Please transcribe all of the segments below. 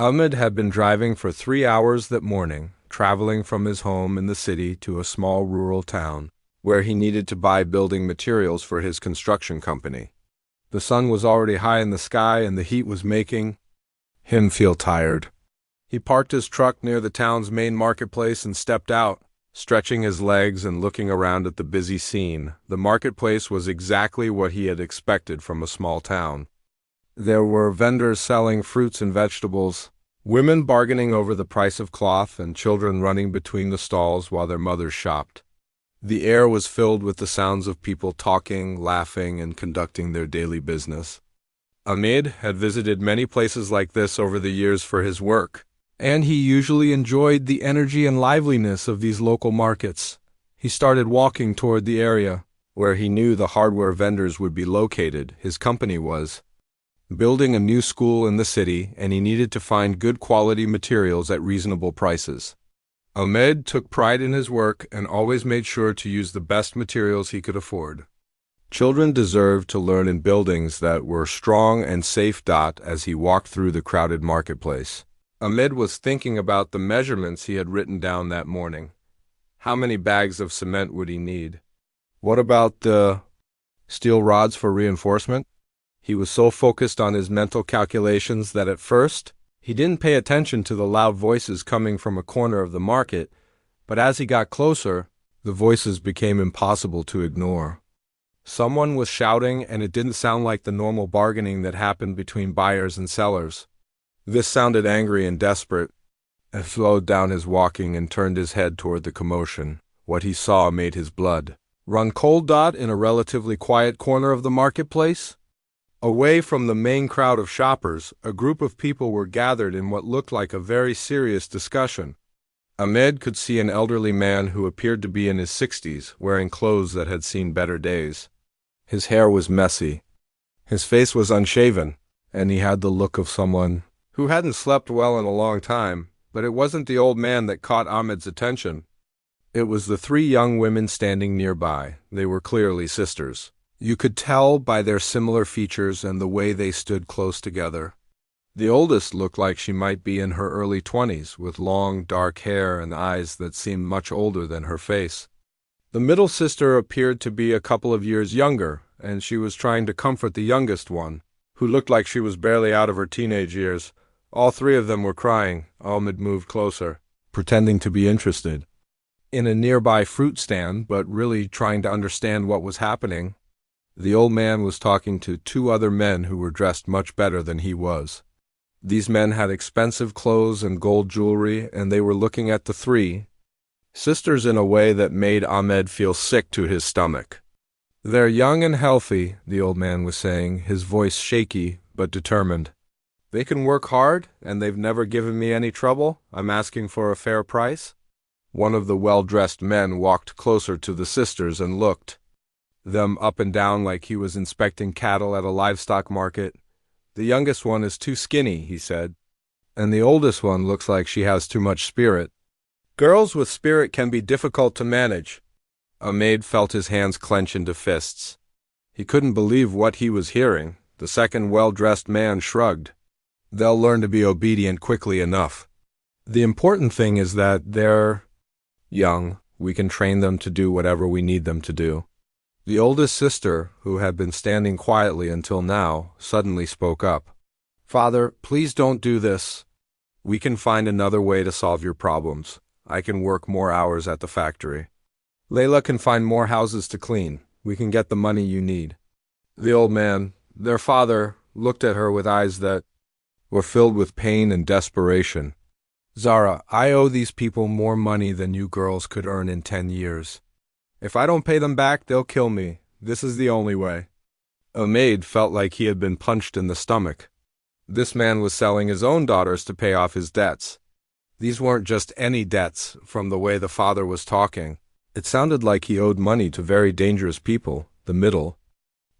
Ahmed had been driving for 3 hours that morning, traveling from his home in the city to a small rural town, where he needed to buy building materials for his construction company. The sun was already high in the sky and the heat was making him feel tired. He parked his truck near the town's main marketplace and stepped out, stretching his legs and looking around at the busy scene. The marketplace was exactly what he had expected from a small town. There were vendors selling fruits and vegetables, women bargaining over the price of cloth, and children running between the stalls while their mothers shopped. The air was filled with the sounds of people talking, laughing, and conducting their daily business. Ahmed had visited many places like this over the years for his work, and he usually enjoyed the energy and liveliness of these local markets. He started walking toward the area where he knew the hardware vendors would be located. His company was building a new school in the city, and he needed to find good quality materials at reasonable prices. Ahmed took pride in his work and always made sure to use the best materials he could afford. Children deserved to learn in buildings that were strong and safe. As he walked through the crowded marketplace, Ahmed was thinking about the measurements he had written down that morning. How many bags of cement would he need? What about the steel rods for reinforcement? He was so focused on his mental calculations that at first he didn't pay attention to the loud voices coming from a corner of the market, but as he got closer, the voices became impossible to ignore. Someone was shouting, and it didn't sound like the normal bargaining that happened between buyers and sellers. This sounded angry and desperate. He slowed down his walking and turned his head toward the commotion. What he saw made his blood run cold. In a relatively quiet corner of the marketplace, away from the main crowd of shoppers, a group of people were gathered in what looked like a very serious discussion. Ahmed could see an elderly man who appeared to be in his 60s, wearing clothes that had seen better days. His hair was messy. His face was unshaven, and he had the look of someone who hadn't slept well in a long time. But it wasn't the old man that caught Ahmed's attention. It was the three young women standing nearby. They were clearly sisters. You could tell by their similar features and the way they stood close together. The oldest looked like she might be in her early 20s, with long, dark hair and eyes that seemed much older than her face. The middle sister appeared to be a couple of years younger, and she was trying to comfort the youngest one, who looked like she was barely out of her teenage years. All three of them were crying. Ahmed moved closer, pretending to be interested in a nearby fruit stand, but really trying to understand what was happening. The old man was talking to two other men who were dressed much better than he was. These men had expensive clothes and gold jewelry, and they were looking at the three sisters in a way that made Ahmed feel sick to his stomach. "They're young and healthy," the old man was saying, his voice shaky but determined. "They can work hard, and they've never given me any trouble. I'm asking for a fair price." One of the well-dressed men walked closer to the sisters and looked them up and down like he was inspecting cattle at a livestock market. "The youngest one is too skinny," he said, "and the oldest one looks like she has too much spirit." Girls with spirit can be difficult to manage. Ahmed felt his hands clench into fists. He couldn't believe what he was hearing. The second well-dressed man shrugged. "They'll learn to be obedient quickly enough. The important thing is that they're young. We can train them to do whatever we need them to do." The oldest sister, who had been standing quietly until now, suddenly spoke up. "Father, please don't do this. We can find another way to solve your problems. I can work more hours at the factory. Layla can find more houses to clean. We can get the money you need." The old man, their father, looked at her with eyes that were filled with pain and desperation. "Zara, I owe these people more money than you girls could earn in 10 years. If I don't pay them back, they'll kill me. This is the only way." Ahmed felt like he had been punched in the stomach. This man was selling his own daughters to pay off his debts. These weren't just any debts. From the way the father was talking, it sounded like he owed money to very dangerous people. The middle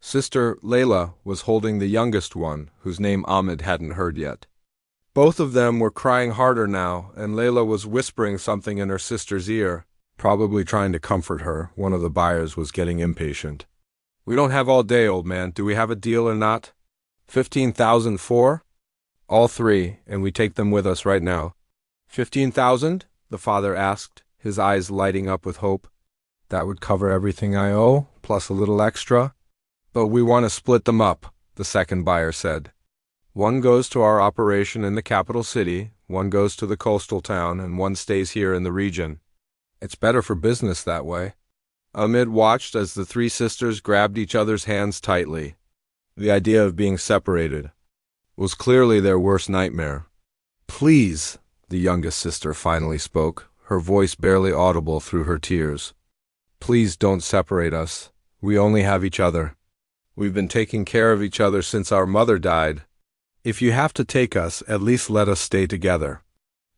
sister, Layla, was holding the youngest one, whose name Ahmed hadn't heard yet. Both of them were crying harder now, and Layla was whispering something in her sister's ear, probably trying to comfort her. One of the buyers was getting impatient. "We don't have all day, old man. Do we have a deal or not? 15,000 for?" All three, and we take them with us right now. 15,000? The father asked, his eyes lighting up with hope. That would cover everything I owe, plus a little extra. But we want to split them up, the second buyer said. One goes to our operation in the capital city, one goes to the coastal town, and one stays here in the region. It's better for business that way. Ahmed watched as the three sisters grabbed each other's hands tightly. The idea of being separated was clearly their worst nightmare. Please, the youngest sister finally spoke, her voice barely audible through her tears. Please don't separate us. We only have each other. We've been taking care of each other since our mother died. If you have to take us, at least let us stay together.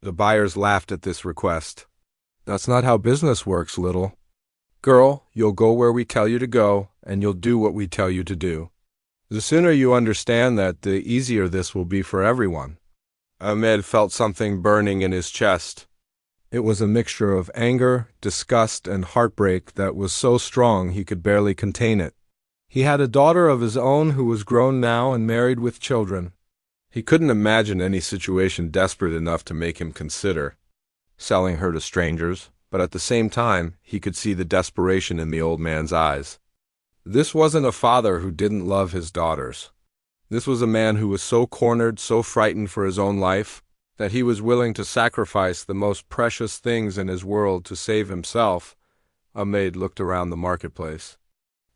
The buyers laughed at this request. That's not how business works, little girl. You'll go where we tell you to go, and you'll do what we tell you to do. The sooner you understand that, the easier this will be for everyone. Ahmed felt something burning in his chest. It was a mixture of anger, disgust, and heartbreak that was so strong he could barely contain it. He had a daughter of his own who was grown now and married with children. He couldn't imagine any situation desperate enough to make him consider selling her to strangers, but at the same time, he could see the desperation in the old man's eyes. This wasn't a father who didn't love his daughters. This was a man who was so cornered, so frightened for his own life, that he was willing to sacrifice the most precious things in his world to save himself. Ahmed looked around the marketplace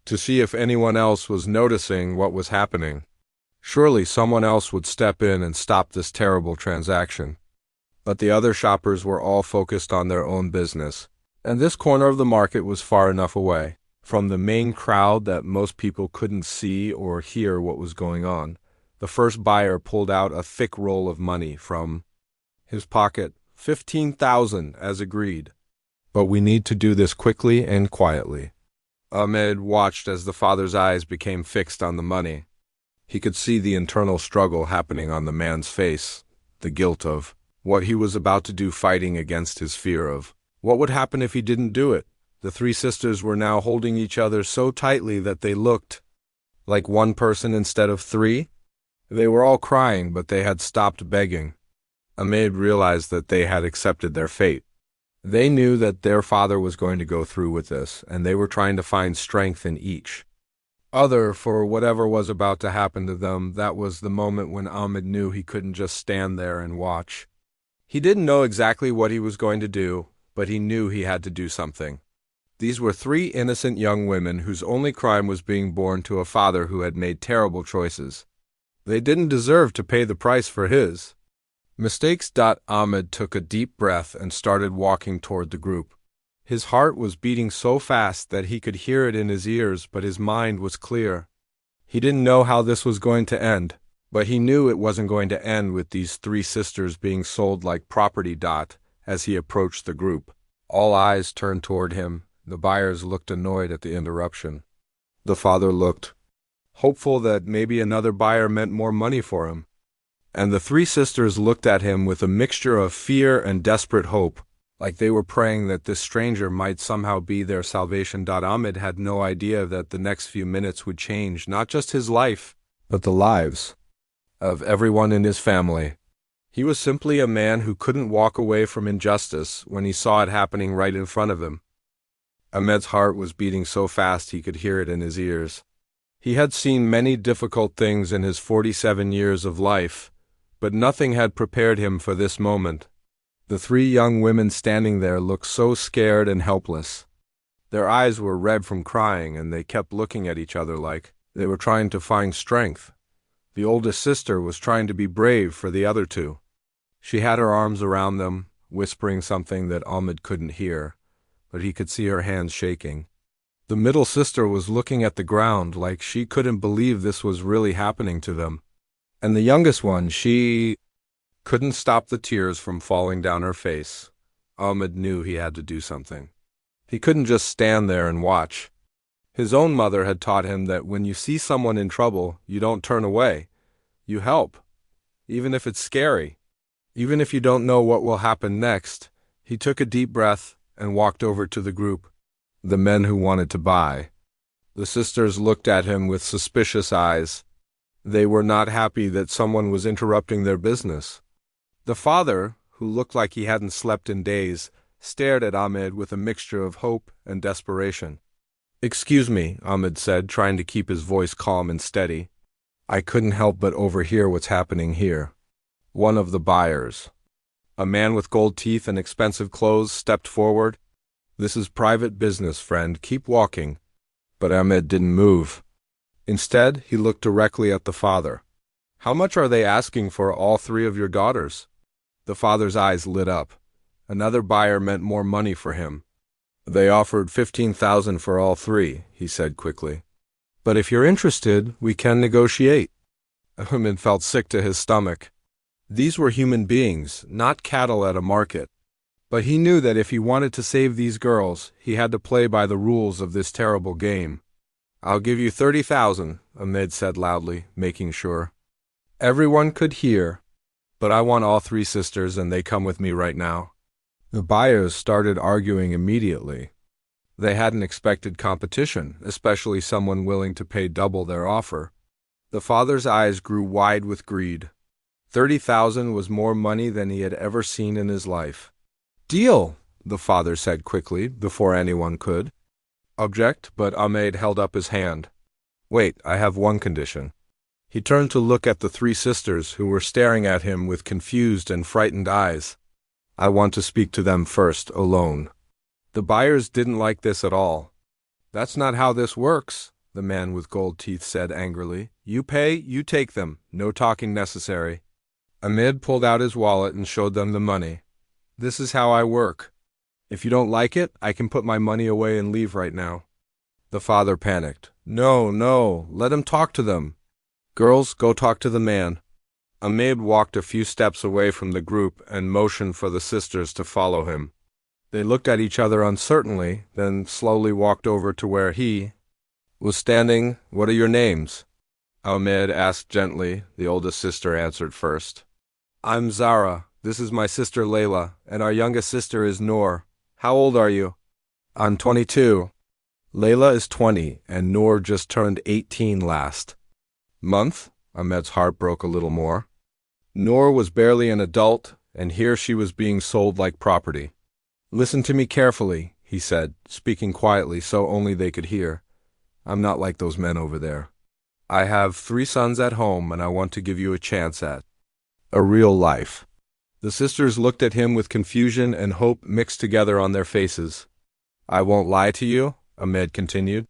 to see if anyone else was noticing what was happening. Surely someone else would step in and stop this terrible transaction. But the other shoppers were all focused on their own business, and this corner of the market was far enough away from the main crowd that most people couldn't see or hear what was going on. The first buyer pulled out a thick roll of money from his pocket. 15,000, as agreed. But we need to do this quickly and quietly. Ahmed watched as the father's eyes became fixed on the money. He could see the internal struggle happening on the man's face, the guilt of what he was about to do fighting against his fear of what would happen if he didn't do it. The three sisters were now holding each other so tightly that they looked like one person instead of three. They were all crying, but they had stopped begging. Ahmed realized that they had accepted their fate. They knew that their father was going to go through with this, and they were trying to find strength in each other for whatever was about to happen to them. That was the moment when Ahmed knew he couldn't just stand there and watch. He didn't know exactly what he was going to do, but he knew he had to do something. These were three innocent young women whose only crime was being born to a father who had made terrible choices. They didn't deserve to pay the price for his mistakes. Ahmed took a deep breath and started walking toward the group. His heart was beating so fast that he could hear it in his ears, but his mind was clear. He didn't know how this was going to end, but he knew it wasn't going to end with these three sisters being sold like property. As he approached the group, all eyes turned toward him. The buyers looked annoyed at the interruption. The father looked hopeful that maybe another buyer meant more money for him. And the three sisters looked at him with a mixture of fear and desperate hope, like they were praying that this stranger might somehow be their salvation. Ahmed had no idea that the next few minutes would change not just his life, but the lives of everyone in his family. He was simply a man who couldn't walk away from injustice when he saw it happening right in front of him. Ahmed's heart was beating so fast he could hear it in his ears. He had seen many difficult things in his 47 years of life, but nothing had prepared him for this moment. The three young women standing there looked so scared and helpless. Their eyes were red from crying, and they kept looking at each other like they were trying to find strength. The oldest sister was trying to be brave for the other two. She had her arms around them, whispering something that Ahmed couldn't hear, but he could see her hands shaking. The middle sister was looking at the ground like she couldn't believe this was really happening to them. And the youngest one, she couldn't stop the tears from falling down her face. Ahmed knew he had to do something. He couldn't just stand there and watch. His own mother had taught him that when you see someone in trouble, you don't turn away. You help, even if it's scary. Even if you don't know what will happen next. He took a deep breath and walked over to the group, the men who wanted to buy. The sisters looked at him with suspicious eyes. They were not happy that someone was interrupting their business. The father, who looked like he hadn't slept in days, stared at Ahmed with a mixture of hope and desperation. "Excuse me," Ahmed said, trying to keep his voice calm and steady. "I couldn't help but overhear what's happening here." One of the buyers, a man with gold teeth and expensive clothes, stepped forward. "This is private business, friend. Keep walking." But Ahmed didn't move. Instead, he looked directly at the father. "How much are they asking for all three of your daughters?" The father's eyes lit up. Another buyer meant more money for him. "They offered 15,000 for all three," he said quickly. "But if you're interested, we can negotiate." Ahmed felt sick to his stomach. These were human beings, not cattle at a market. But he knew that if he wanted to save these girls, he had to play by the rules of this terrible game. "I'll give you 30,000, Ahmed said loudly, making sure everyone could hear. "But I want all three sisters, and they come with me right now." The buyers started arguing immediately. They hadn't expected competition, especially someone willing to pay double their offer. The father's eyes grew wide with greed. 30,000 was more money than he had ever seen in his life. "Deal," the father said quickly, before anyone could object, but Ahmed held up his hand. "Wait, I have one condition." He turned to look at the three sisters who were staring at him with confused and frightened eyes. "I want to speak to them first, alone." The buyers didn't like this at all. "That's not how this works," the man with gold teeth said angrily. "You pay, you take them. No talking necessary." Ahmed pulled out his wallet and showed them the money. "This is how I work. If you don't like it, I can put my money away and leave right now." The father panicked. "No, no, let him talk to them. Girls, go talk to the man." Ahmed walked a few steps away from the group and motioned for the sisters to follow him. They looked at each other uncertainly, then slowly walked over to where he was standing. "What are your names?" Ahmed asked gently. The oldest sister answered first. "I'm Zara. This is my sister Layla, and our youngest sister is Noor. How old are you?" "I'm 22. Layla is 20, and Noor just turned 18 last month." Ahmed's heart broke a little more. Noor was barely an adult, and here she was being sold like property. "Listen to me carefully," he said, speaking quietly so only they could hear. "I'm not like those men over there. I have 3 sons at home, and I want to give you a chance at a real life." The sisters looked at him with confusion and hope mixed together on their faces. "I won't lie to you," Ahmed continued.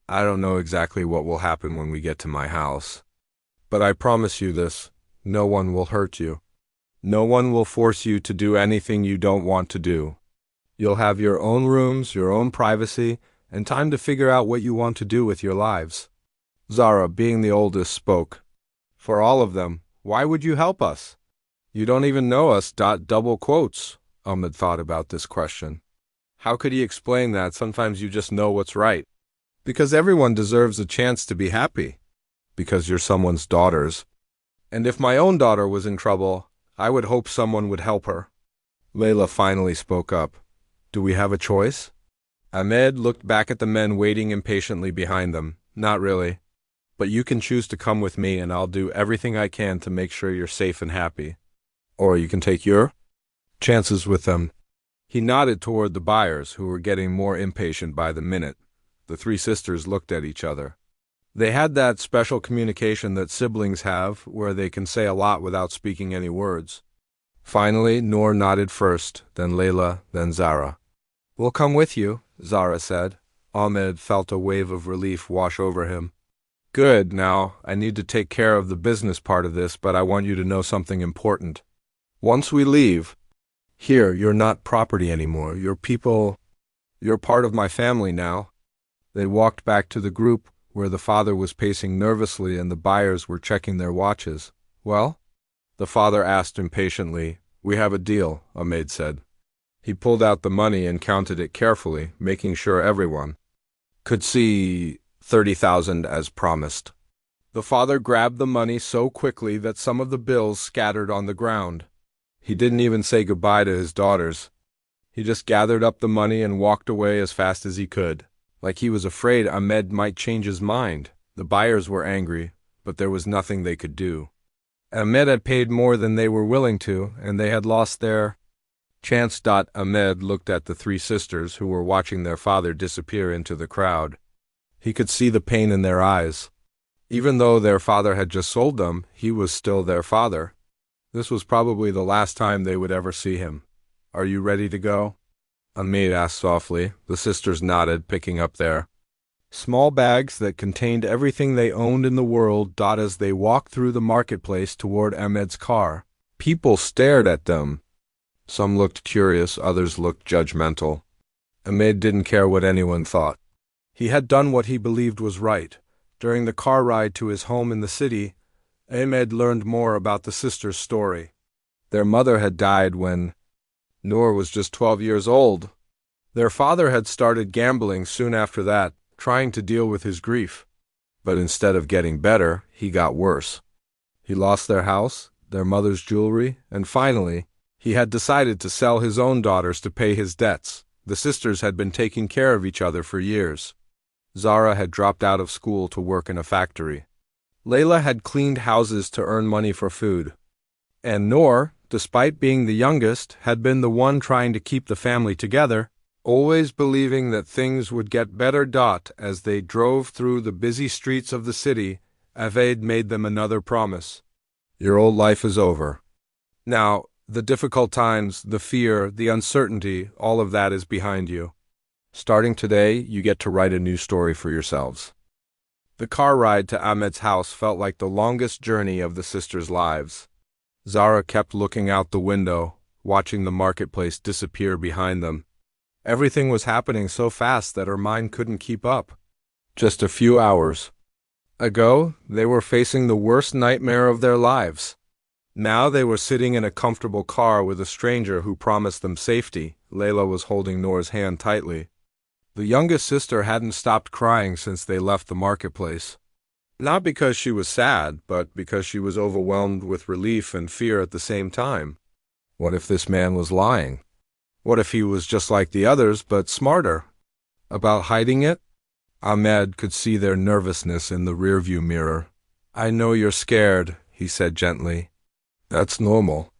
"I don't know exactly what will happen when we get to my house. But I promise you this, no one will hurt you. No one will force you to do anything you don't want to do. You'll have your own rooms, your own privacy, and time to figure out what you want to do with your lives." Zara, being the oldest, spoke. "For all of them, why would you help us? You don't even know us. Double quotes." Ahmed thought about this question. How could he explain that sometimes you just know what's right? "Because everyone deserves a chance to be happy. Because you're someone's daughters. And if my own daughter was in trouble, I would hope someone would help her." Layla finally spoke up. "Do we have a choice?" Ahmed looked back at the men waiting impatiently behind them. "Not really. But you can choose to come with me, and I'll do everything I can to make sure you're safe and happy. Or you can take your chances with them." He nodded toward the buyers, who were getting more impatient by the minute. The 3 sisters looked at each other. They had that special communication that siblings have, where they can say a lot without speaking any words. Finally, Noor nodded first, then Layla, then Zara. "We'll come with you," Zara said. Ahmed felt a wave of relief wash over him. "Good. Now, I need to take care of the business part of this, but I want you to know something important. Once we leave here, you're not property anymore. You're people. You're part of my family now." They walked back to the group, where the father was pacing nervously and the buyers were checking their watches. "Well?" the father asked impatiently. "We have a deal," Ahmed said. He pulled out the money and counted it carefully, making sure everyone could see 30,000 as promised. The father grabbed the money so quickly that some of the bills scattered on the ground. He didn't even say goodbye to his daughters. He just gathered up the money and walked away as fast as he could, like he was afraid Ahmed might change his mind. The buyers were angry, but there was nothing they could do. Ahmed had paid more than they were willing to, and they had lost their chance. Ahmed looked at the three sisters who were watching their father disappear into the crowd. He could see the pain in their eyes. Even though their father had just sold them, he was still their father. This was probably the last time they would ever see him. "Are you ready to go?" Ahmed asked softly. The sisters nodded, picking up their small bags that contained everything they owned in the world. As they walked through the marketplace toward Ahmed's car, people stared at them. Some looked curious, others looked judgmental. Ahmed didn't care what anyone thought. He had done what he believed was right. During the car ride to his home in the city, Ahmed learned more about the sisters' story. Their mother had died when Noor was just 12 years old. Their father had started gambling soon after that, trying to deal with his grief. But instead of getting better, he got worse. He lost their house, their mother's jewelry, and finally, he had decided to sell his own daughters to pay his debts. The sisters had been taking care of each other for years. Zara had dropped out of school to work in a factory. Layla had cleaned houses to earn money for food. And Noor, despite being the youngest, had been the one trying to keep the family together, always believing that things would get better. As they drove through the busy streets of the city, Ahmed made them another promise. "Your old life is over. Now, the difficult times, the fear, the uncertainty, all of that is behind you. Starting today, you get to write a new story for yourselves." The car ride to Ahmed's house felt like the longest journey of the sisters' lives. Zara kept looking out the window, watching the marketplace disappear behind them. Everything was happening so fast that her mind couldn't keep up. Just a few hours ago, they were facing the worst nightmare of their lives. Now they were sitting in a comfortable car with a stranger who promised them safety. Layla was holding Noor's hand tightly. The youngest sister hadn't stopped crying since they left the marketplace. Not because she was sad, but because she was overwhelmed with relief and fear at the same time. What if this man was lying? What if he was just like the others, but smarter? About hiding it? Ahmed could see their nervousness in the rearview mirror. "I know you're scared," he said gently. "That's normal.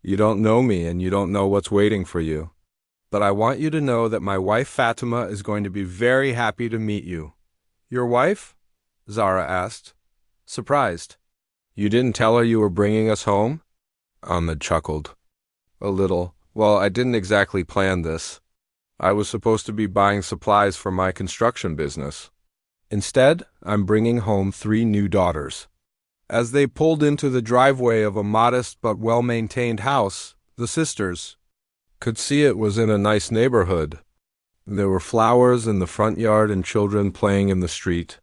You don't know me and you don't know what's waiting for you. But I want you to know that my wife Fatima is going to be very happy to meet you." "Your wife?" Zara asked, surprised. "You didn't tell her you were bringing us home?" Ahmed chuckled. "A little. Well, I didn't exactly plan this. I was supposed to be buying supplies for my construction business. Instead, I'm bringing home 3 new daughters." As they pulled into the driveway of a modest but well-maintained house, the sisters could see it was in a nice neighborhood. There were flowers in the front yard and children playing in the street.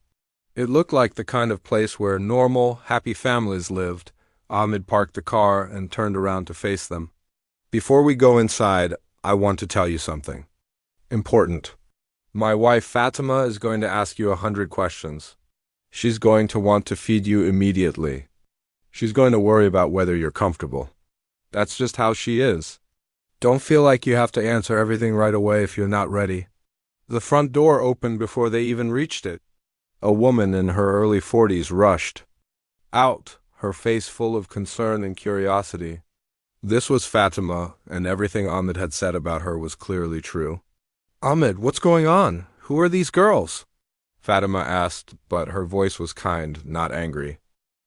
It looked like the kind of place where normal, happy families lived. Ahmed parked the car and turned around to face them. "Before we go inside, I want to tell you something important. My wife Fatima is going to ask you 100 questions. She's going to want to feed you immediately. She's going to worry about whether you're comfortable. That's just how she is. Don't feel like you have to answer everything right away if you're not ready." The front door opened before they even reached it. A woman in her early 40s rushed out, her face full of concern and curiosity. This was Fatima, and everything Ahmed had said about her was clearly true. "Ahmed, what's going on? Who are these girls?" Fatima asked, but her voice was kind, not angry.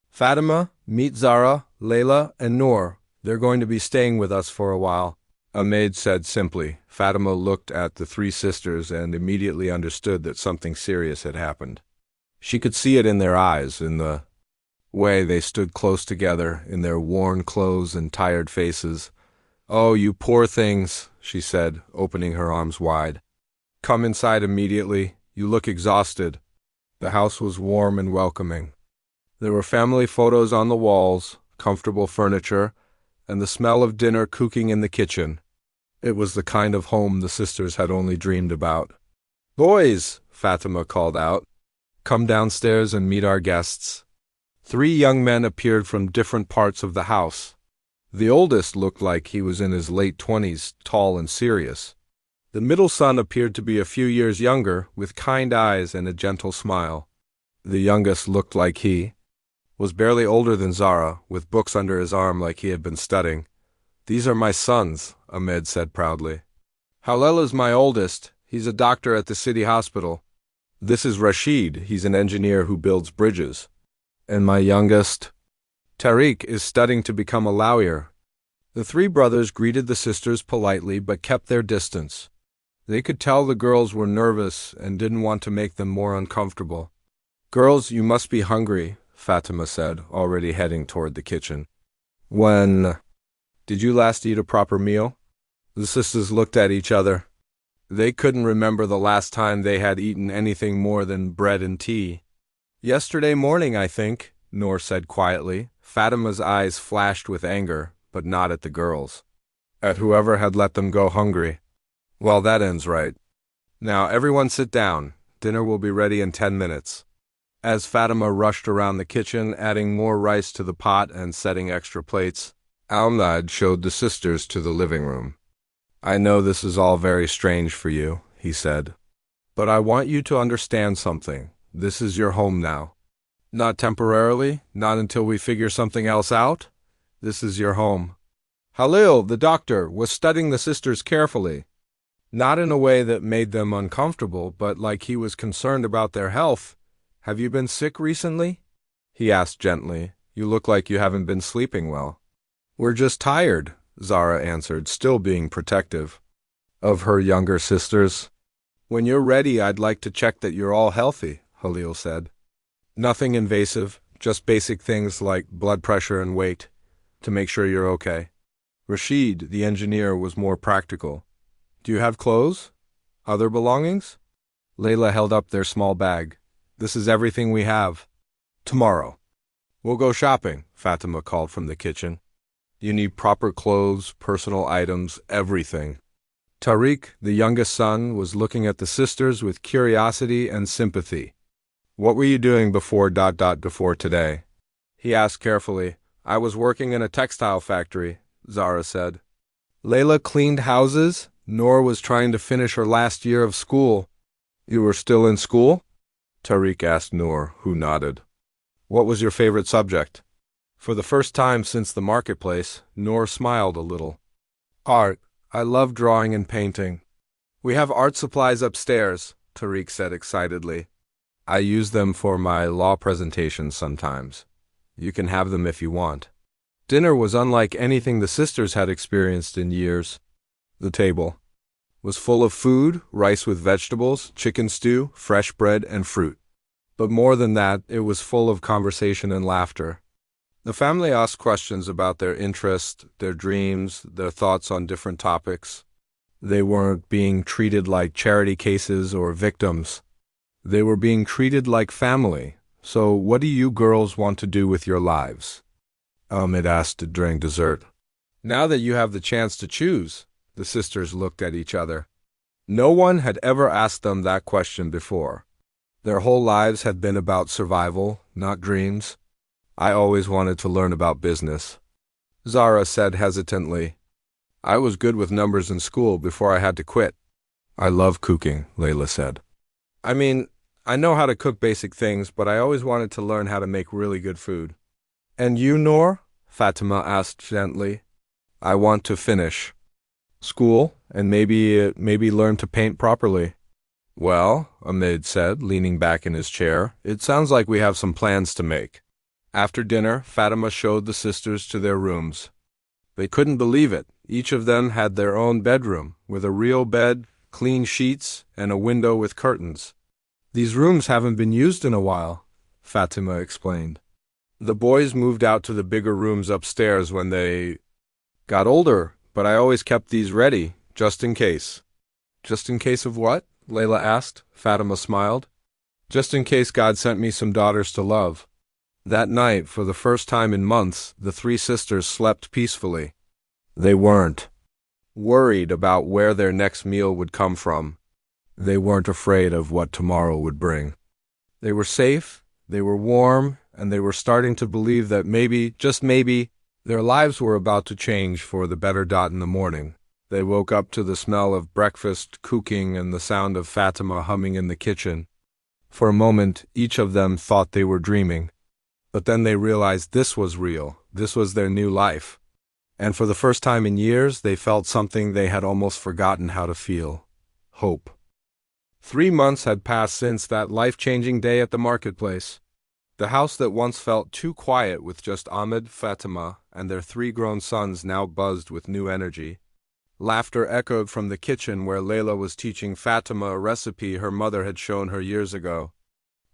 "Fatima, meet Zara, Layla, and Noor. They're going to be staying with us for a while," Ahmed said simply. Fatima looked at the 3 sisters and immediately understood that something serious had happened. She could see it in their eyes, in the way they stood close together, in their worn clothes and tired faces. "Oh, you poor things," she said, opening her arms wide. "Come inside immediately. You look exhausted." The house was warm and welcoming. There were family photos on the walls, comfortable furniture, and the smell of dinner cooking in the kitchen. It was the kind of home the sisters had only dreamed about. "Boys," Fatima called out, "come downstairs and meet our guests." 3 young men appeared from different parts of the house. The oldest looked like he was in his late 20s, tall and serious. The middle son appeared to be a few years younger, with kind eyes and a gentle smile. The youngest looked like he was barely older than Zara, with books under his arm like he had been studying. "These are my sons," Ahmed said proudly. "Halela's my oldest. He's a doctor at the city hospital. This is Rashid. He's an engineer who builds bridges. And my youngest, Tariq, is studying to become a lawyer." The three brothers greeted the sisters politely but kept their distance. They could tell the girls were nervous and didn't want to make them more uncomfortable. "Girls, you must be hungry," Fatima said, already heading toward the kitchen. "When did you last eat a proper meal?" The sisters looked at each other. They couldn't remember the last time they had eaten anything more than bread and tea. "Yesterday morning, I think," Noor said quietly. Fatima's eyes flashed with anger, but not at the girls. At whoever had let them go hungry. "Well, that ends right. Now everyone sit down. Dinner will be ready in 10 minutes. As Fatima rushed around the kitchen, adding more rice to the pot and setting extra plates, Ahmed showed the sisters to the living room. "I know this is all very strange for you," he said. "But I want you to understand something. This is your home now. Not temporarily, not until we figure something else out. This is your home." Halil, the doctor, was studying the sisters carefully. Not in a way that made them uncomfortable, but like he was concerned about their health. "Have you been sick recently?" he asked gently. "You look like you haven't been sleeping well." "We're just tired," Zara answered, still being protective of her younger sisters. "When you're ready, I'd like to check that you're all healthy," Halil said. "Nothing invasive, just basic things like blood pressure and weight, to make sure you're okay." Rashid, the engineer, was more practical. "Do you have clothes? Other belongings?" Layla held up their small bag. "This is everything we have. Tomorrow we'll go shopping," Fatima called from the kitchen. "You need proper clothes, personal items, everything." Tariq, the youngest son, was looking at the sisters with curiosity and sympathy. "What were you doing before today?" he asked carefully. "I was working in a textile factory," Zara said. Layla cleaned houses. Noor was trying to finish her last year of school. "You were still in school?" Tariq asked Noor, who nodded. "What was your favorite subject?" For the first time since the marketplace, Noor smiled a little. "Art. I love drawing and painting." "We have art supplies upstairs," Tariq said excitedly. "I use them for my law presentations sometimes. You can have them if you want." Dinner was unlike anything the sisters had experienced in years. The table was full of food, rice with vegetables, chicken stew, fresh bread, and fruit. But more than that, it was full of conversation and laughter. The family asked questions about their interests, their dreams, their thoughts on different topics. They weren't being treated like charity cases or victims. They were being treated like family. "So what do you girls want to do with your lives?" Ahmed asked during dessert. "Now that you have the chance to choose," the sisters looked at each other. No one had ever asked them that question before. Their whole lives had been about survival, not dreams. "I always wanted to learn about business," Zara said hesitantly. "I was good with numbers in school before I had to quit." "I love cooking," Layla said. I know how to cook basic things, but I always wanted to learn how to make really good food." "And you, Noor?" Fatima asked gently. "I want to finish school and maybe learn to paint properly." "Well," Ahmed said, leaning back in his chair, "it sounds like we have some plans to make." After dinner, Fatima showed the sisters to their rooms. They couldn't believe it. Each of them had their own bedroom, with a real bed, clean sheets, and a window with curtains. "These rooms haven't been used in a while," Fatima explained. "The boys moved out to the bigger rooms upstairs when they got older, but I always kept these ready, just in case." "Just in case of what?" Layla asked. Fatima smiled. "Just in case God sent me some daughters to love." That night, for the first time in months, the three sisters slept peacefully. They weren't worried about where their next meal would come from. They weren't afraid of what tomorrow would bring. They were safe, they were warm, and they were starting to believe that maybe, just maybe, their lives were about to change for the better. In the morning, they woke up to the smell of breakfast cooking and the sound of Fatima humming in the kitchen. For a moment, each of them thought they were dreaming. But then they realized this was real. This was their new life. And for the first time in years, they felt something they had almost forgotten how to feel: hope. 3 months had passed since that life-changing day at the marketplace. The house that once felt too quiet with just Ahmed, Fatima, and their 3 grown sons now buzzed with new energy. Laughter echoed from the kitchen where Layla was teaching Fatima a recipe her mother had shown her years ago.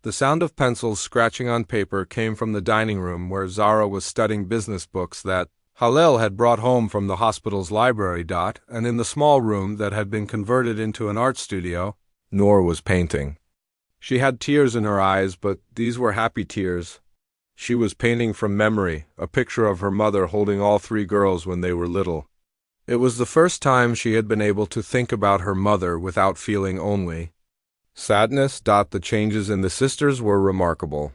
The sound of pencils scratching on paper came from the dining room where Zara was studying business books that Halil had brought home from the hospital's library. And in the small room that had been converted into an art studio, Noor was painting. She had tears in her eyes, but these were happy tears. She was painting from memory, a picture of her mother holding all 3 girls when they were little. It was the first time she had been able to think about her mother without feeling only sadness. The changes in the sisters were remarkable.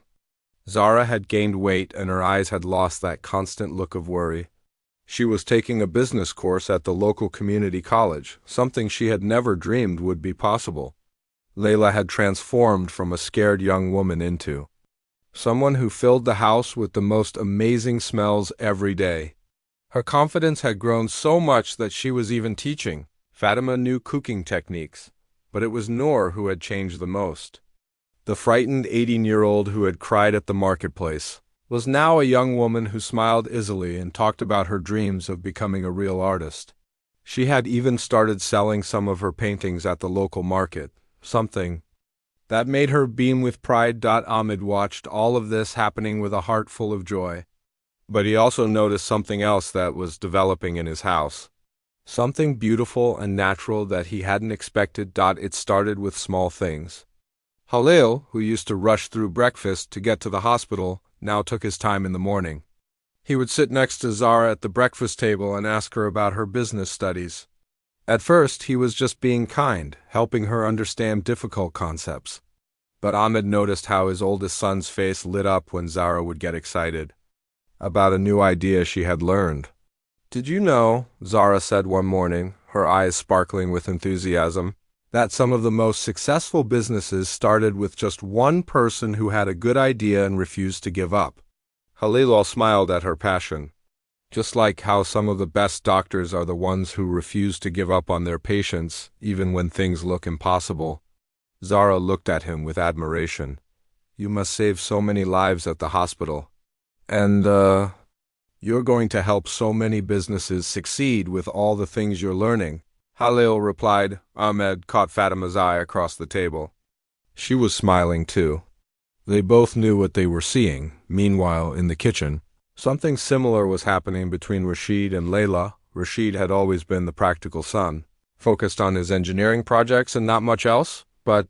Zara had gained weight and her eyes had lost that constant look of worry. She was taking a business course at the local community college, something she had never dreamed would be possible. Layla had transformed from a scared young woman into someone who filled the house with the most amazing smells every day. Her confidence had grown so much that she was even teaching Fatima new cooking techniques, but it was Noor who had changed the most. The frightened 18-year-old who had cried at the marketplace was now a young woman who smiled easily and talked about her dreams of becoming a real artist. She had even started selling some of her paintings at the local market, something that made her beam with pride. Ahmed watched all of this happening with a heart full of joy. But he also noticed something else that was developing in his house. Something beautiful and natural that he hadn't expected. It started with small things. Halil, who used to rush through breakfast to get to the hospital, now took his time in the morning. He would sit next to Zara at the breakfast table and ask her about her business studies. At first, he was just being kind, helping her understand difficult concepts. But Ahmed noticed how his oldest son's face lit up when Zara would get excited about a new idea she had learned. "Did you know," Zara said one morning, her eyes sparkling with enthusiasm, "that some of the most successful businesses started with just one person who had a good idea and refused to give up?" Halil smiled at her passion. "Just like how some of the best doctors are the ones who refuse to give up on their patients, even when things look impossible." Zara looked at him with admiration. "You must save so many lives at the hospital. And, you're going to help so many businesses succeed with all the things you're learning." Halil replied. Ahmed caught Fatima's eye across the table. She was smiling too. They both knew what they were seeing. Meanwhile, in the kitchen, something similar was happening between Rashid and Layla. Rashid had always been the practical son, focused on his engineering projects and not much else, but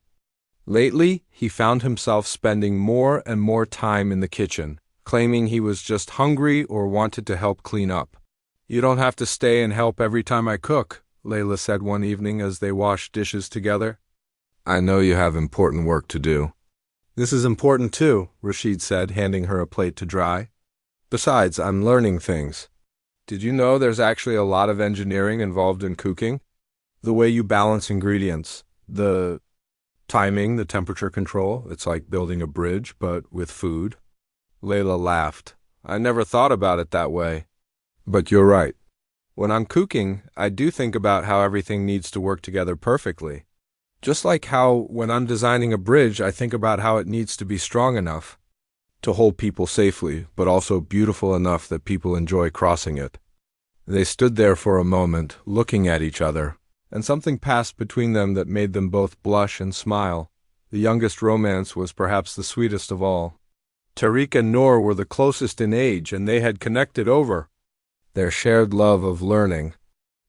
lately he found himself spending more and more time in the kitchen, claiming he was just hungry or wanted to help clean up. "You don't have to stay and help every time I cook," Layla said one evening as they washed dishes together. "I know you have important work to do." "This is important too," Rashid said, handing her a plate to dry. "Besides, I'm learning things. Did you know there's actually a lot of engineering involved in cooking? The way you balance ingredients, the timing, the temperature control, it's like building a bridge, but with food." Layla laughed. "I never thought about it that way. But you're right. When I'm cooking, I do think about how everything needs to work together perfectly. Just like how, when I'm designing a bridge, I think about how it needs to be strong enough to hold people safely, but also beautiful enough that people enjoy crossing it." They stood there for a moment, looking at each other, and something passed between them that made them both blush and smile. The youngest romance was perhaps the sweetest of all. Tariq and Noor were the closest in age, and they had connected over their shared love of learning.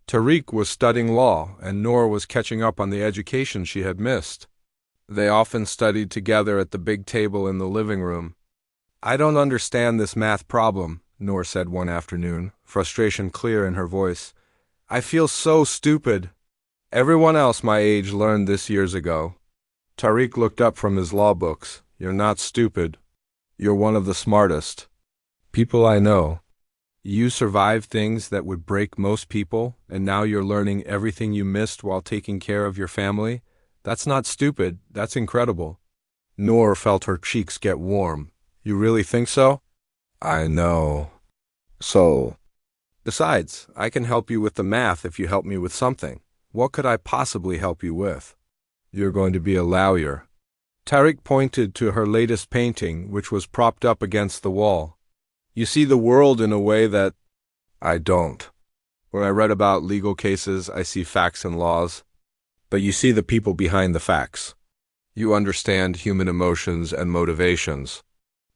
Tariq was studying law, and Noor was catching up on the education she had missed. They often studied together at the big table in the living room. "I don't understand this math problem," Noor said one afternoon, frustration clear in her voice. "I feel so stupid. Everyone else my age learned this years ago." Tariq looked up from his law books. "You're not stupid. You're one of the smartest people I know. You survived things that would break most people, and now you're learning everything you missed while taking care of your family. That's not stupid, that's incredible." Noor felt her cheeks get warm. You really think so? I know. So, besides, I can help you with the math if you help me with something. What could I possibly help you with? You're going to be a lawyer. Tariq pointed to her latest painting, which was propped up against the wall. You see the world in a way that I don't. When I read about legal cases, I see facts and laws. But you see the people behind the facts. You understand human emotions and motivations.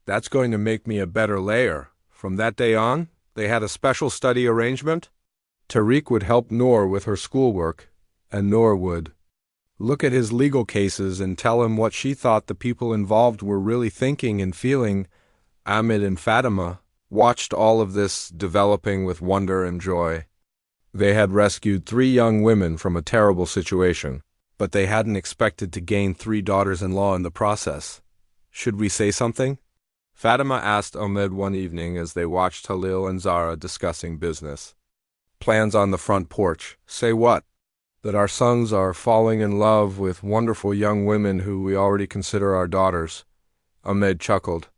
That's going to make me a better lawyer. From that day on, they had a special study arrangement. Tariq would help Noor with her schoolwork, and Noor would look at his legal cases and tell him what she thought the people involved were really thinking and feeling. Ahmed and Fatima watched all of this developing with wonder and joy. They had rescued 3 young women from a terrible situation, but they hadn't expected to gain 3 daughters-in-law in the process. Should we say something? Fatima asked Ahmed one evening as they watched Halil and Zara discussing business. Plans on the front porch. Say what? That our sons are falling in love with wonderful young women who we already consider our daughters. Ahmed chuckled.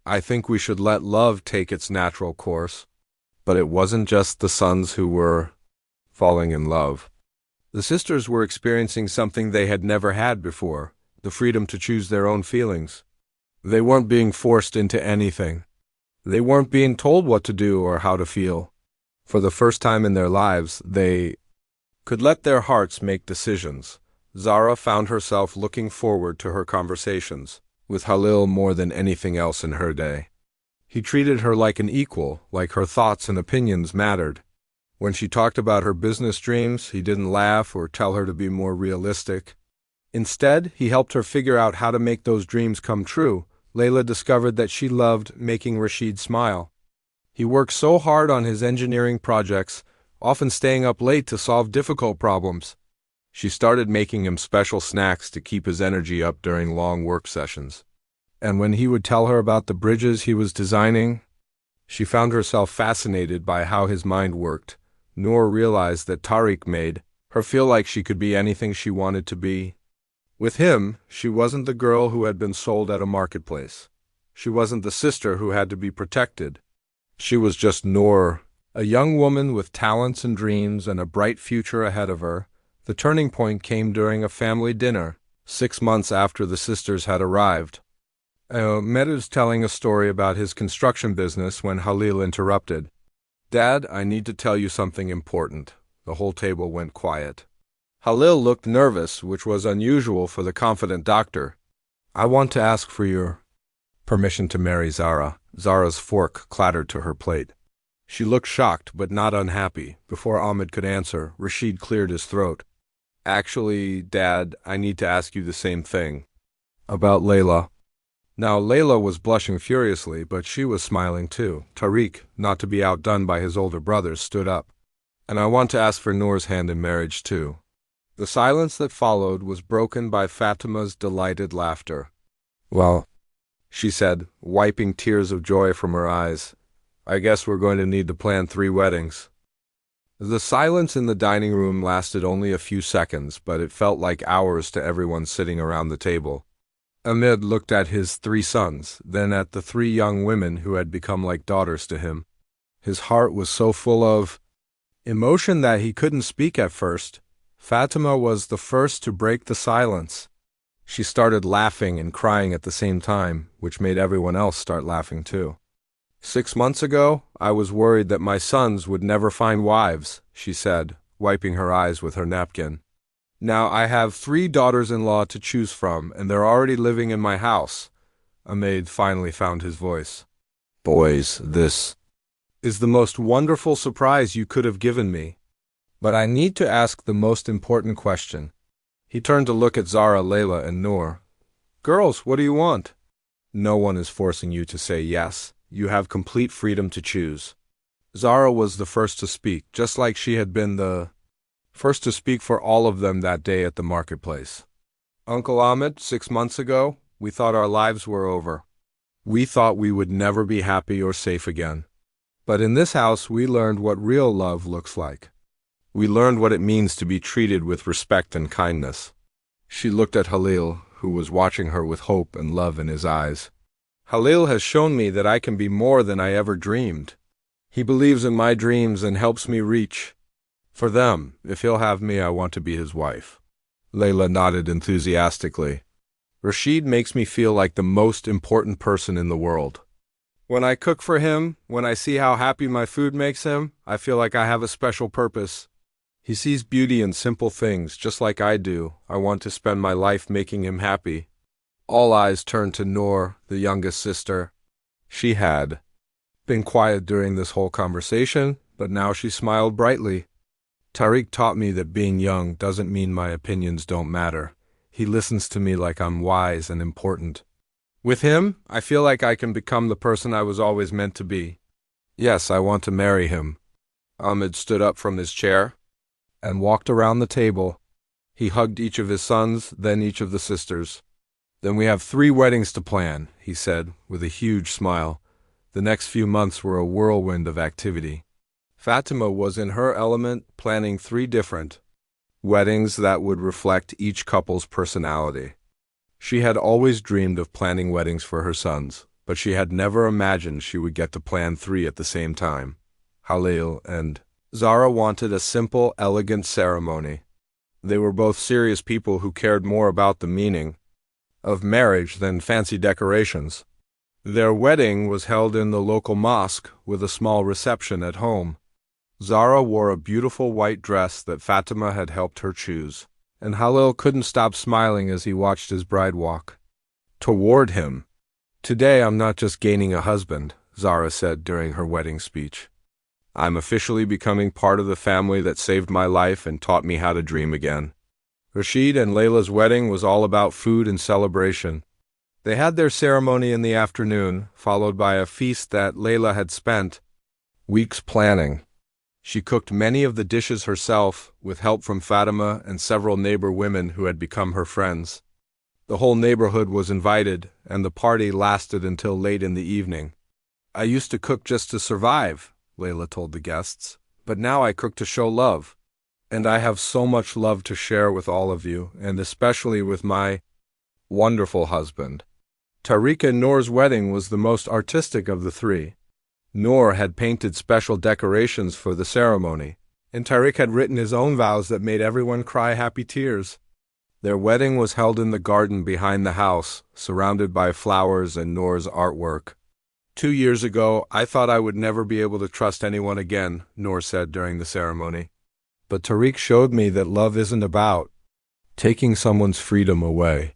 I think we should let love take its natural course. But it wasn't just the sons who were falling in love. The sisters were experiencing something they had never had before, the freedom to choose their own feelings. They weren't being forced into anything. They weren't being told what to do or how to feel. For the first time in their lives, they could let their hearts make decisions. Zara found herself looking forward to her conversations with Halil more than anything else in her day. He treated her like an equal, like her thoughts and opinions mattered. When she talked about her business dreams, he didn't laugh or tell her to be more realistic. Instead, he helped her figure out how to make those dreams come true. Layla discovered that she loved making Rashid smile. He worked so hard on his engineering projects, often staying up late to solve difficult problems. She started making him special snacks to keep his energy up during long work sessions. And when he would tell her about the bridges he was designing, she found herself fascinated by how his mind worked. Noor realized that Tariq made her feel like she could be anything she wanted to be. With him, she wasn't the girl who had been sold at a marketplace. She wasn't the sister who had to be protected. She was just Noor, a young woman with talents and dreams and a bright future ahead of her. The turning point came during a family dinner, 6 months after the sisters had arrived. Ahmed was telling a story about his construction business when Halil interrupted. Dad, I need to tell you something important. The whole table went quiet. Halil looked nervous, which was unusual for the confident doctor. I want to ask for your permission to marry Zara. Zara's fork clattered to her plate. She looked shocked, but not unhappy. Before Ahmed could answer, Rashid cleared his throat. Actually, Dad, I need to ask you the same thing. About Layla. Now, Layla was blushing furiously, but she was smiling too. Tariq, not to be outdone by his older brothers, stood up. And I want to ask for Noor's hand in marriage too. The silence that followed was broken by Fatima's delighted laughter. Well, she said, wiping tears of joy from her eyes, I guess we're going to need to plan 3 weddings. The silence in the dining room lasted only a few seconds, but it felt like hours to everyone sitting around the table. Ahmed looked at his 3 sons, then at the 3 young women who had become like daughters to him. His heart was so full of emotion that he couldn't speak at first. Fatima was the first to break the silence. She started laughing and crying at the same time, which made everyone else start laughing too. 6 months ago, I was worried that my sons would never find wives, she said, wiping her eyes with her napkin. Now I have 3 daughters-in-law to choose from, and they're already living in my house. Ahmed finally found his voice. Boys, this is the most wonderful surprise you could have given me. But I need to ask the most important question. He turned to look at Zara, Layla, and Noor. Girls, what do you want? No one is forcing you to say yes. You have complete freedom to choose. Zara was the first to speak, just like she had been the first to speak for all of them that day at the marketplace. Uncle Ahmed, 6 months ago, we thought our lives were over. We thought we would never be happy or safe again. But in this house, we learned what real love looks like. We learned what it means to be treated with respect and kindness. She looked at Halil, who was watching her with hope and love in his eyes. Halil has shown me that I can be more than I ever dreamed. He believes in my dreams and helps me reach for them. If he'll have me, I want to be his wife." Layla nodded enthusiastically. "Rashid makes me feel like the most important person in the world. When I cook for him, when I see how happy my food makes him, I feel like I have a special purpose. He sees beauty in simple things, just like I do. I want to spend my life making him happy." All eyes turned to Noor, the youngest sister. She had been quiet during this whole conversation, but now she smiled brightly. "Tariq taught me that being young doesn't mean my opinions don't matter. He listens to me like I'm wise and important. With him, I feel like I can become the person I was always meant to be. Yes, I want to marry him." Ahmed stood up from his chair and walked around the table. He hugged each of his sons, then each of the sisters. "Then we have 3 weddings to plan," he said, with a huge smile. The next few months were a whirlwind of activity. Fatima was in her element, planning 3 different weddings that would reflect each couple's personality. She had always dreamed of planning weddings for her sons, but she had never imagined she would get to plan 3 at the same time. Halil and Zara wanted a simple, elegant ceremony. They were both serious people who cared more about the meaning of marriage than fancy decorations. Their wedding was held in the local mosque with a small reception at home. Zara wore a beautiful white dress that Fatima had helped her choose, and Halil couldn't stop smiling as he watched his bride walk toward him. "Today I'm not just gaining a husband," Zara said during her wedding speech. "I'm officially becoming part of the family that saved my life and taught me how to dream again." Rashid and Layla's wedding was all about food and celebration. They had their ceremony in the afternoon, followed by a feast that Layla had spent weeks planning. She cooked many of the dishes herself, with help from Fatima and several neighbor women who had become her friends. The whole neighborhood was invited, and the party lasted until late in the evening. "I used to cook just to survive," Layla told the guests, "but now I cook to show love. And I have so much love to share with all of you, and especially with my wonderful husband." Tariq and Noor's wedding was the most artistic of the 3. Noor had painted special decorations for the ceremony, and Tariq had written his own vows that made everyone cry happy tears. Their wedding was held in the garden behind the house, surrounded by flowers and Noor's artwork. "2 years ago, I thought I would never be able to trust anyone again," Noor said during the ceremony. "But Tariq showed me that love isn't about taking someone's freedom away.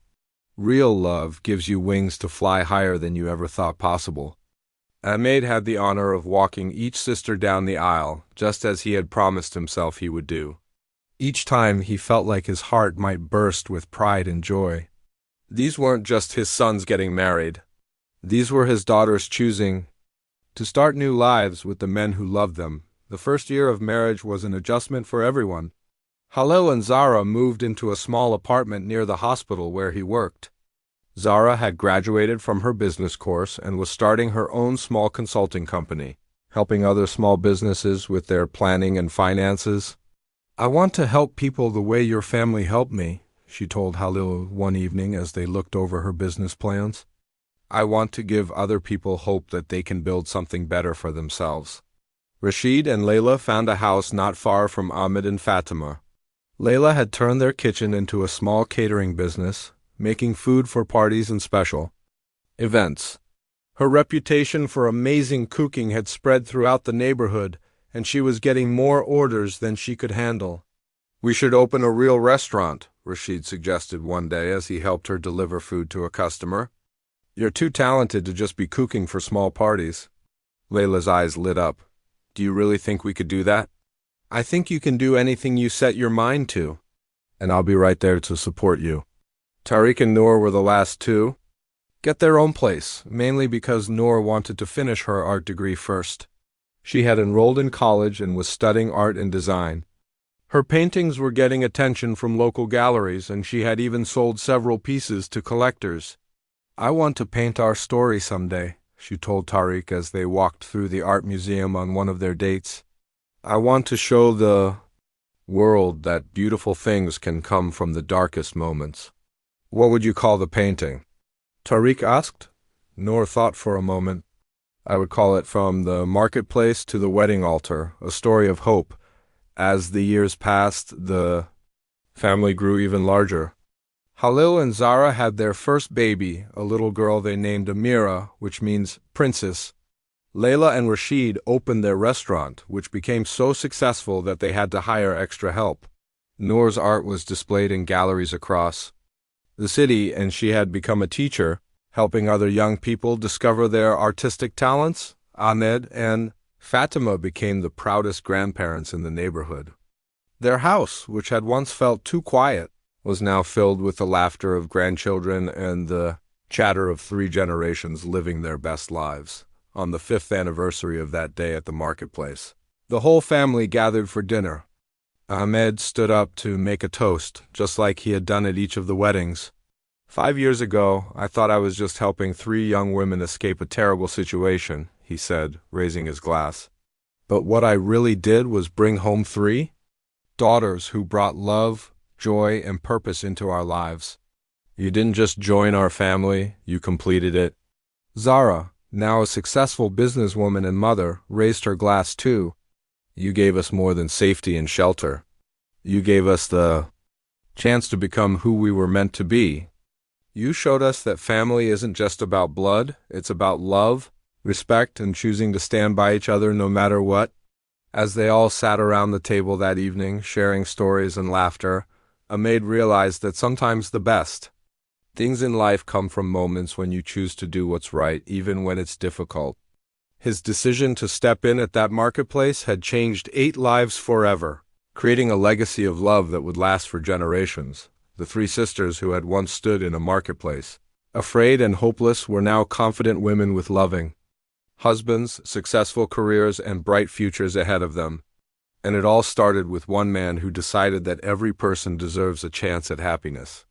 Real love gives you wings to fly higher than you ever thought possible." Ahmed had the honor of walking each sister down the aisle, just as he had promised himself he would do. Each time he felt like his heart might burst with pride and joy. These weren't just his sons getting married. These were his daughters choosing to start new lives with the men who loved them. The first year of marriage was an adjustment for everyone. Halil and Zara moved into a small apartment near the hospital where he worked. Zara had graduated from her business course and was starting her own small consulting company, helping other small businesses with their planning and finances. "I want to help people the way your family helped me," she told Halil one evening as they looked over her business plans. "I want to give other people hope that they can build something better for themselves." Rashid and Layla found a house not far from Ahmed and Fatima. Layla had turned their kitchen into a small catering business, making food for parties and special events. Her reputation for amazing cooking had spread throughout the neighborhood, and she was getting more orders than she could handle. "We should open a real restaurant," Rashid suggested one day as he helped her deliver food to a customer. "You're too talented to just be cooking for small parties." Layla's eyes lit up. "Do you really think we could do that?" "I think you can do anything you set your mind to, and I'll be right there to support you." Tariq and Noor were the last 2 get their own place, mainly because Noor wanted to finish her art degree first. She had enrolled in college and was studying art and design. Her paintings were getting attention from local galleries, and she had even sold several pieces to collectors. "I want to paint our story someday," she told Tariq as they walked through the art museum on one of their dates. "I want to show the world that beautiful things can come from the darkest moments." "What would you call the painting?" Tariq asked. Noor thought for a moment. I would call it From the Marketplace to the Wedding Altar, a story of hope. As the years passed, the family grew even larger. Halil and Zara had their first baby, a little girl they named Amira, which means princess. Layla and Rashid opened their restaurant, which became so successful that they had to hire extra help. Noor's art was displayed in galleries across the city, and she had become a teacher, helping other young people discover their artistic talents. Ahmed and Fatima became the proudest grandparents in the neighborhood. Their house, which had once felt too quiet, was now filled with the laughter of grandchildren and the chatter of 3 generations living their best lives. On the 5th anniversary of that day at the marketplace, the whole family gathered for dinner. Ahmed stood up to make a toast, just like he had done at each of the weddings. 5 years ago, I thought I was just helping 3 young women escape a terrible situation, he said, raising his glass. But what I really did was bring home 3 daughters who brought love, joy, and purpose into our lives. You didn't just join our family, you completed it. Zara, now a successful businesswoman and mother, raised her glass too. You gave us more than safety and shelter. You gave us the chance to become who we were meant to be. You showed us that family isn't just about blood, it's about love, respect, and choosing to stand by each other no matter what. As they all sat around the table that evening, sharing stories and laughter, Ahmed realized that sometimes the best things in life come from moments when you choose to do what's right, even when it's difficult. His decision to step in at that marketplace had changed 8 lives forever, creating a legacy of love that would last for generations. The 3 sisters who had once stood in a marketplace, afraid and hopeless, were now confident women with loving husbands, successful careers, and bright futures ahead of them. And it all started with one man who decided that every person deserves a chance at happiness.